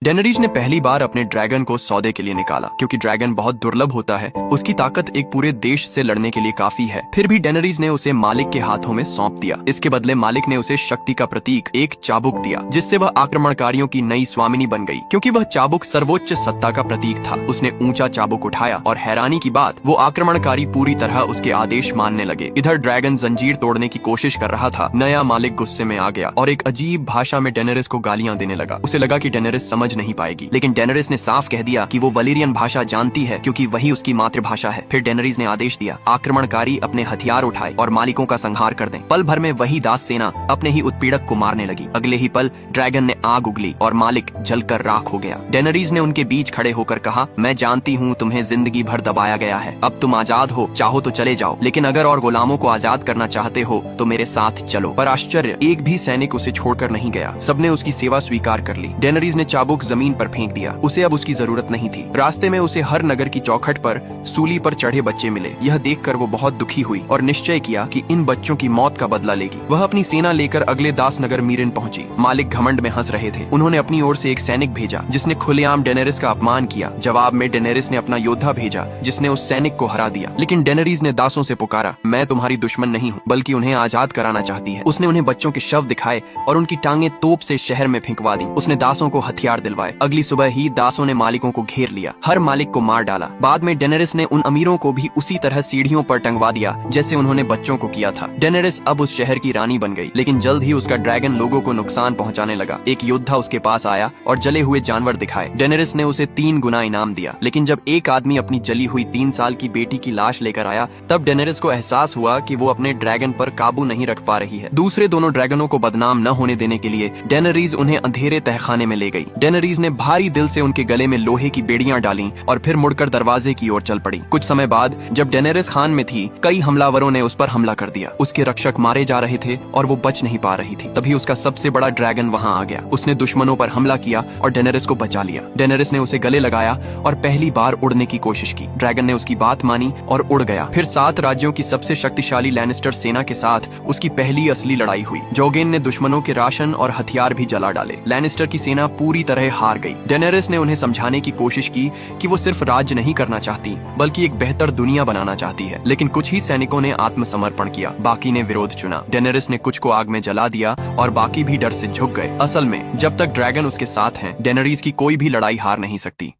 डेनरीज ने पहली बार अपने ड्रैगन को सौदे के लिए निकाला, क्योंकि ड्रैगन बहुत दुर्लभ होता है। उसकी ताकत एक पूरे देश से लड़ने के लिए काफी है। फिर भी डेनरीज ने उसे मालिक के हाथों में सौंप दिया। इसके बदले मालिक ने उसे शक्ति का प्रतीक एक चाबुक दिया, जिससे वह आक्रमणकारियों की नई स्वामिनी बन गई। क्योंकि वह चाबुक सर्वोच्च सत्ता का प्रतीक था, उसने ऊंचा चाबुक उठाया और हैरानी की बात, वो आक्रमणकारी पूरी तरह उसके आदेश मानने लगे। इधर ड्रैगन जंजीर तोड़ने की कोशिश कर रहा था। नया मालिक गुस्से में आ गया और एक अजीब भाषा में डेनरिस को गालियां देने लगा। उसे लगा कि डेनरिस समझ नहीं पाएगी, लेकिन डेनरिस ने साफ कह दिया कि वो वलीरियन भाषा जानती है, क्योंकि वही उसकी मातृभाषा है। फिर डेनरिस ने आदेश दिया, आक्रमणकारी अपने हथियार उठाए और मालिकों का संहार कर दें। पल भर में वही दास सेना अपने ही उत्पीड़क को मारने लगी। अगले ही पल ड्रैगन ने आग उगली और मालिक जलकर राख हो गया। डेनरिस ने उनके बीच खड़े होकर कहा, मैं जानती हूँ तुम्हें जिंदगी भर दबाया गया है, अब तुम आजाद हो, चाहो तो चले जाओ, लेकिन अगर और गुलामों को आजाद करना चाहते हो तो मेरे साथ चलो। पर आश्चर्य, एक भी सैनिक उसे छोड़कर नहीं गया। सबने उसकी सेवा स्वीकार कर ली। डेनरिस ने चाबुक जमीन पर फेंक दिया। उसे अब उसकी जरूरत नहीं थी। रास्ते में उसे हर नगर की चौखट पर सूली पर चढ़े बच्चे मिले। यह देखकर वो बहुत दुखी हुई और निश्चय किया कि इन बच्चों की मौत का बदला लेगी। वह अपनी सेना लेकर अगले दास नगर मीरिन पहुंची। मालिक घमंड में हंस रहे थे। उन्होंने अपनी ओर से एक सैनिक भेजा, जिसने खुलेआम डेनेरिस का अपमान किया। जवाब में डेनेरिस ने अपना योद्धा भेजा, जिसने उस सैनिक को हरा दिया। लेकिन डेनेरिस ने दासों से पुकारा, मैं तुम्हारी दुश्मन नहीं हूँ, बल्कि उन्हें आजाद कराना चाहती है। उसने उन्हें बच्चों के शव दिखाए और उनकी टांगे तोप से शहर में फेंकवा दी। उसने दासों को हथियार दिलवाए। अगली सुबह ही दासों ने मालिकों को घेर लिया, हर मालिक को मार डाला। बाद में डेनेरिस ने उन अमीरों को भी उसी तरह सीढ़ियों पर टंगवा दिया, जैसे उन्होंने बच्चों को किया था। डेनेरिस अब उस शहर की रानी बन गई, लेकिन जल्द ही उसका ड्रैगन लोगों को नुकसान पहुंचाने लगा। एक योद्धा उसके पास आया और जले हुए जानवर दिखाए। डेनेरिस ने उसे 3 गुना इनाम दिया। लेकिन जब एक आदमी अपनी जली हुई 3 साल की बेटी की लाश लेकर आया, तब डेनेरिस को एहसास हुआ कि वो अपने ड्रैगन पर काबू नहीं रख पा रही है। दूसरे दोनों ड्रैगनों को बदनाम न होने देने के लिए डेनेरिस उन्हें अंधेरे तहखाने में ले गई। डेनेरिस ने भारी दिल से उनके गले में लोहे की बेड़ियां डाली और फिर मुड़कर दरवाजे की ओर चल पड़ी। कुछ समय बाद जब डेनेरिस खान में थी, कई हमलावरों ने उस पर हमला कर दिया। उसके रक्षक मारे जा रहे थे और वो बच नहीं पा रही थी। तभी उसका सबसे बड़ा ड्रैगन वहां आ गया। उसने दुश्मनों पर हमला किया और डेनेरिस को बचा लिया। डेनेरिस ने उसे गले लगाया और पहली बार उड़ने की कोशिश की। ड्रैगन ने उसकी बात मानी और उड़ गया। फिर 7 राज्यों की सबसे शक्तिशाली लैनिस्टर सेना के साथ उसकी पहली असली लड़ाई हुई। जोगेन ने दुश्मनों के राशन और हथियार भी जला डाले। लैनिस्टर की सेना पूरी तरह हार गई। डेनेरिस ने उन्हें समझाने की कोशिश की कि वो सिर्फ राज्य नहीं करना चाहती, बल्कि एक बेहतर दुनिया बनाना चाहती है। लेकिन कुछ ही सैनिकों ने आत्मसमर्पण किया, बाकी ने विरोध चुना। डेनेरिस ने कुछ को आग में जला दिया और बाकी भी डर से झुक गए। असल में जब तक ड्रैगन उसके साथ हैं, डेनेरिस की कोई भी लड़ाई हार नहीं सकती।